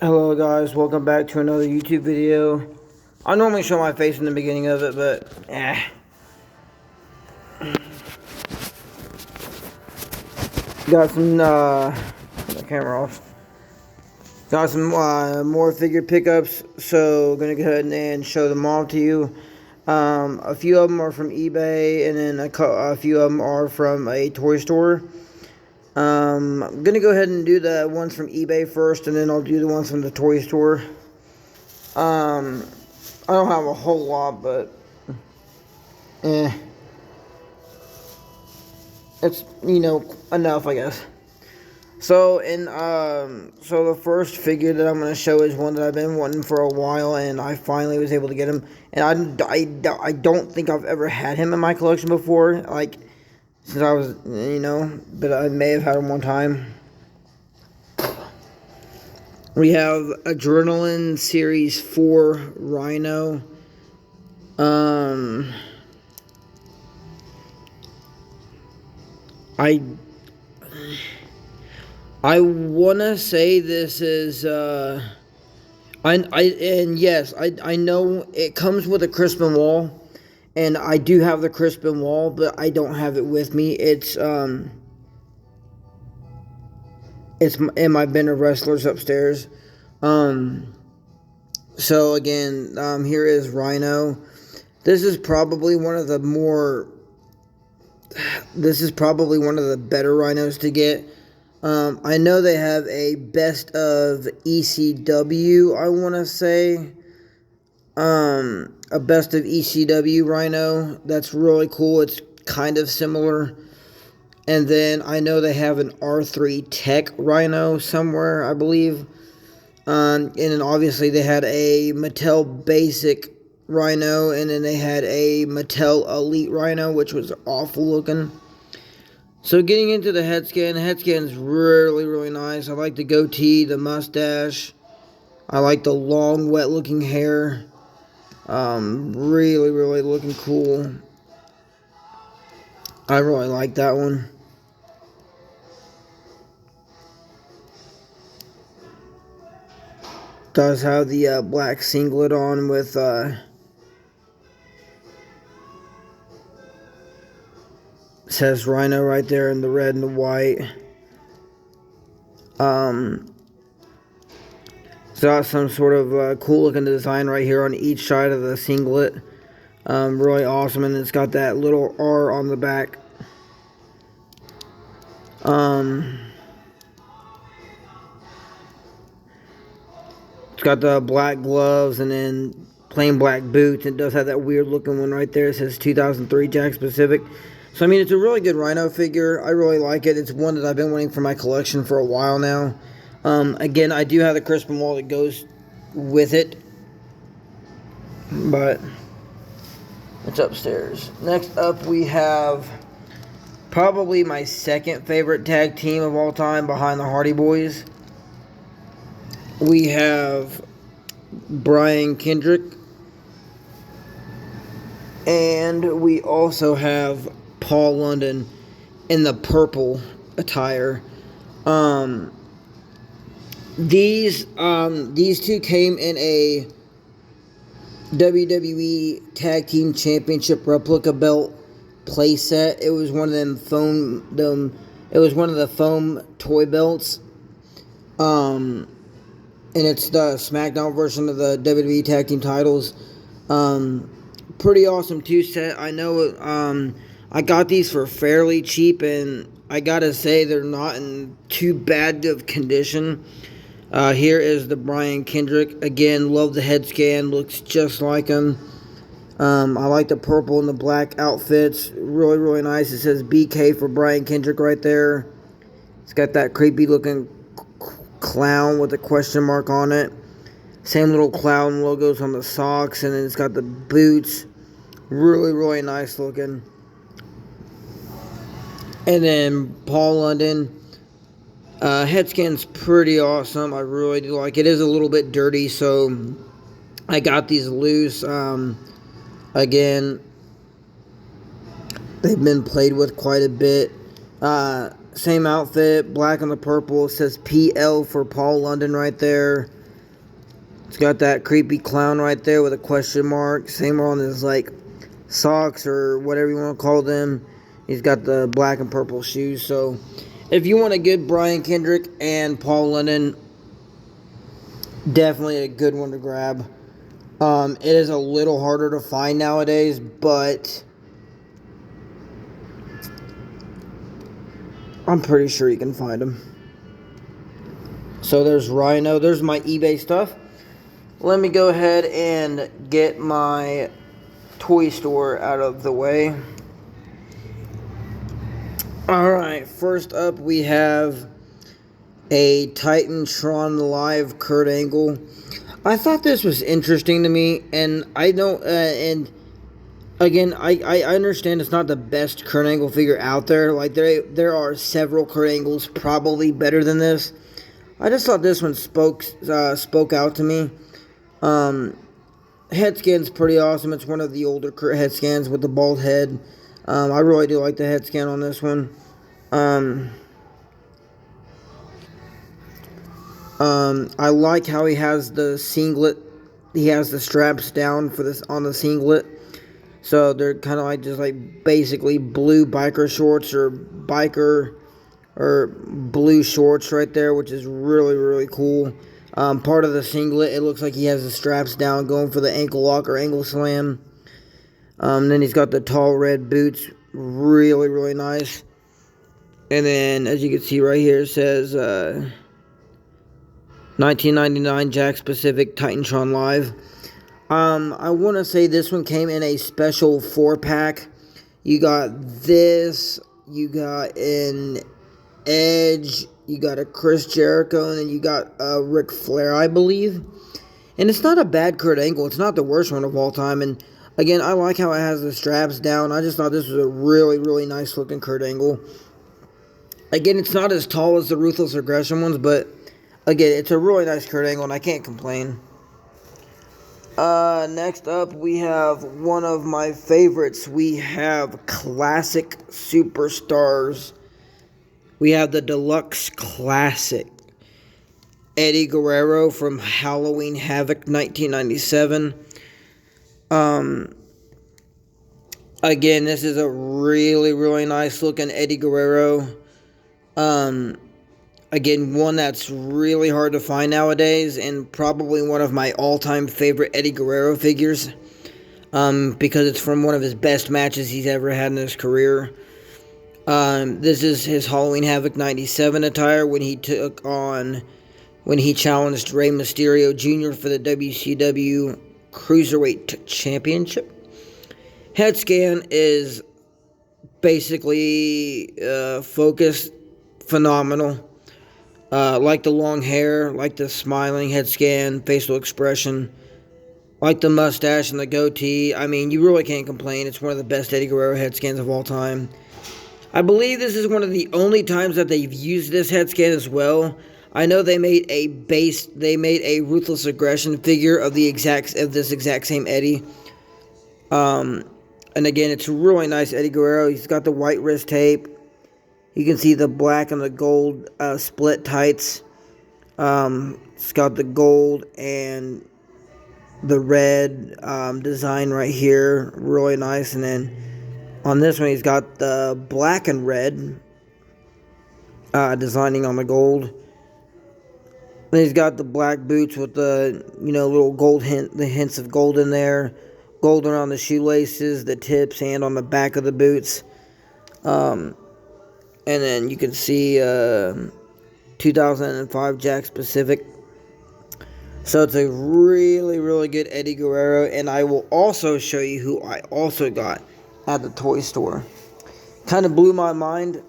Hello guys, welcome back to another YouTube video. I normally show my face in the beginning of it, but got some the camera off. Got some more figure pickups, so gonna go ahead and show them all to you. A few of them are from eBay, and then a few of them are from a toy store. I'm gonna go ahead and do the ones from eBay first, and then I'll do the ones from the toy store. I don't have a whole lot, but it's enough, I guess. So the first figure that I'm gonna show is one that I've been wanting for a while, and I finally was able to get him. And I don't think I've ever had him in my collection before, like since I was but I may have had him one time. We have Adrenaline Series 4 Rhino. I wanna say this is I know it comes with a Crispin wall, and I do have the Crispin wall, but I don't have it with me. It's in my bin of wrestlers upstairs. So again, here is Rhino. This is probably one of the better Rhinos to get. I know they have a best of ECW, I want to say. A best of ECW Rhino. That's really cool. It's kind of similar. And then I know they have an R3 Tech Rhino somewhere, I believe. And then obviously they had a Mattel Basic Rhino, and then they had a Mattel Elite Rhino, which was awful looking. So getting into the head scan is really, really nice. I like the goatee, the mustache. I like the long, wet looking hair. Really, really looking cool. I really like that one. Does have the black singlet on with says Rhino right there in the red and the white. It's got some sort of cool looking design right here on each side of the singlet. Really awesome, and it's got that little R on the back. It's got the black gloves and then plain black boots. It does have that weird looking one right there. It says 2003 Jakks Pacific. So I mean, it's a really good Rhino figure. I really like it. It's one that I've been wanting for my collection for a while now. Again, I do have the Crispin wall that goes with it, but it's upstairs. Next up, we have probably my second favorite tag team of all time behind the Hardy Boys. We have Brian Kendrick, and we also have Paul London in the purple attire. These two came in a WWE Tag Team Championship replica belt playset. It was one of them foam. It was one of the foam toy belts. And it's the SmackDown version of the WWE Tag Team titles. Pretty awesome two-set. I know I got these for fairly cheap, and I gotta say they're not in too bad of condition. Here is the Brian Kendrick. Again, love the head scan. Looks just like him. I like the purple and the black outfits. Really, really nice. It says BK for Brian Kendrick right there. It's got that creepy looking clown with a question mark on it. Same little clown logos on the socks, and then it's got the boots. Really, really nice looking. And then Paul London. Head scan's pretty awesome. I really do like it. It is a little bit dirty, so I got these loose. Again, they've been played with quite a bit. Same outfit, black and the purple. It says PL for Paul London right there. It's got that creepy clown right there with a question mark. Same on his like socks or whatever you want to call them. He's got the black and purple shoes. So if you want a good Brian Kendrick and Paul London, definitely a good one to grab. It is a little harder to find nowadays, but I'm pretty sure you can find them. So there's Rhino. There's my eBay stuff. Let me go ahead and get my toy store out of the way. Alright, first up we have a Titantron Live Kurt Angle. I thought this was interesting to me, and I don't, and again, I understand it's not the best Kurt Angle figure out there. Like, there are several Kurt Angles probably better than this. I just thought this one spoke out to me. Head scan's pretty awesome. It's one of the older Kurt head scans with the bald head. I really do like the head scan on this one. I like how he has the singlet. He has the straps down for this on the singlet. So they're kind of like just like basically blue biker shorts or biker or blue shorts right there, which is really, really cool. Part of the singlet, it looks like he has the straps down going for the ankle lock or ankle slam. Then he's got the tall red boots, really, really nice. And then, as you can see right here, it says 1999 Jakks Pacific Titantron Live. I want to say this one came in a special 4-pack. You got this, you got an Edge, you got a Chris Jericho, and then you got a Ric Flair, I believe. And it's not a bad Kurt Angle. It's not the worst one of all time. And again, I like how it has the straps down. I just thought this was a really, really nice looking Kurt Angle. Again, it's not as tall as the Ruthless Aggression ones, but again, it's a really nice Kurt Angle, and I can't complain. Next up, we have one of my favorites. We have Classic Superstars. We have the Deluxe Classic Eddie Guerrero from Halloween Havoc 1997. Again, this is a really, really nice looking Eddie Guerrero. Again, one that's really hard to find nowadays, and probably one of my all-time favorite Eddie Guerrero figures, because it's from one of his best matches he's ever had in his career. This is his Halloween Havoc 97 attire when he challenged Rey Mysterio Jr. for the WCW Cruiserweight Championship. Head scan is basically focused, phenomenal. Like the long hair, like the smiling head scan, facial expression, like the mustache and the goatee. I mean, you really can't complain. It's one of the best Eddie Guerrero head scans of all time. I believe this is one of the only times that they've used this head scan as well. I know they made a Ruthless Aggression figure of this exact same Eddie. And again, it's a really nice Eddie Guerrero. He's got the white wrist tape. You can see the black and the gold split tights. It's got the gold and the red design right here. Really nice. And then on this one, he's got the black and red designing on the gold. Then he's got the black boots with the, little gold the hints of gold in there. Gold around the shoelaces, the tips, and on the back of the boots. And then you can see 2005 Jakks Pacific. So it's a really, really good Eddie Guerrero. And I will also show you who I also got at the toy store. Kind of blew my mind.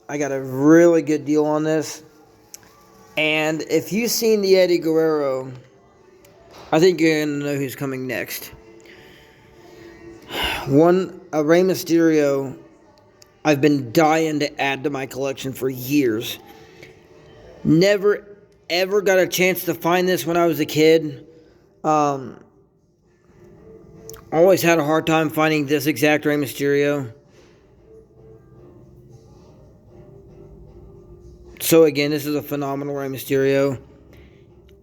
I got a really good deal on this. And if you've seen the Eddie Guerrero, I think you're going to know who's coming next. A Rey Mysterio I've been dying to add to my collection for years. Never, ever got a chance to find this when I was a kid. Always had a hard time finding this exact Rey Mysterio. So again, this is a phenomenal Rey Mysterio.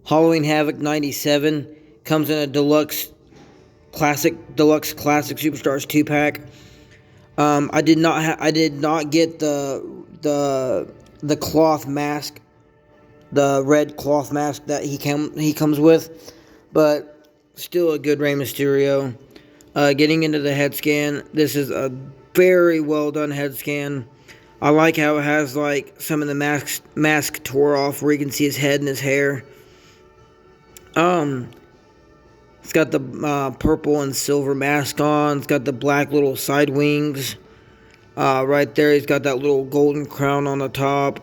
Halloween Havoc 97 comes in a deluxe classic superstars 2-pack. I did not get the cloth mask, the red cloth mask that he comes with, but still a good Rey Mysterio. Getting into the head scan, this is a very well done head scan. I like how it has like some of the mask tore off where you can see his head and his hair. It's got the purple and silver mask on. It's got the black little side wings. Right there, he's got that little golden crown on the top.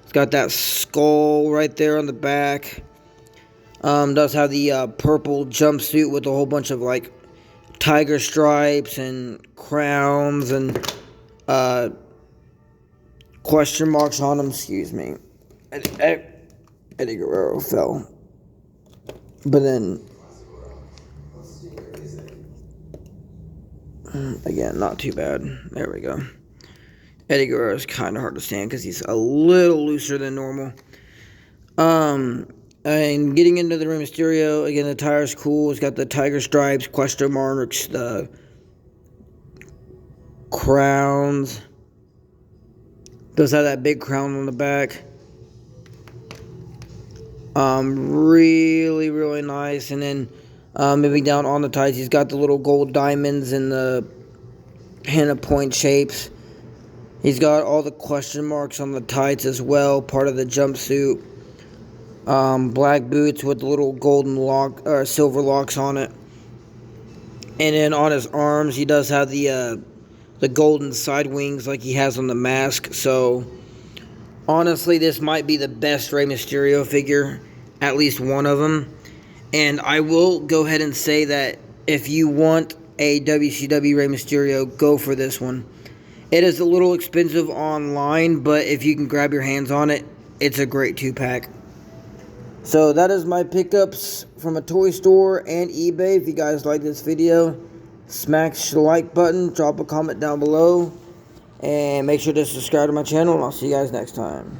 It's got that skull right there on the back. Does have the purple jumpsuit with a whole bunch of like tiger stripes and crowns and question marks on them. Excuse me. Eddie Guerrero fell. But then, again, not too bad. There we go. Eddie Guerrero is kind of hard to stand because he's a little looser than normal. And getting into the Rey Mysterio, again, the tire's cool. It's got the tiger stripes, question marks, the crowns. Does have that big crown on the back. Really, really nice. And then moving down on the tights, he's got the little gold diamonds and the henna point shapes. He's got all the question marks on the tights as well, part of the jumpsuit. Black boots with the little golden lock or silver locks on it. And then on his arms, he does have the golden side wings like he has on the mask. So honestly, this might be the best Rey Mysterio figure, at least one of them. And I will go ahead and say that if you want a WCW Rey Mysterio, go for this one. It is a little expensive online, but if you can grab your hands on it, it's a great 2-pack. So that is my pickups from a toy store and eBay. If you guys like this video, smash the like button, drop a comment down below, and make sure to subscribe to my channel, and I'll see you guys next time.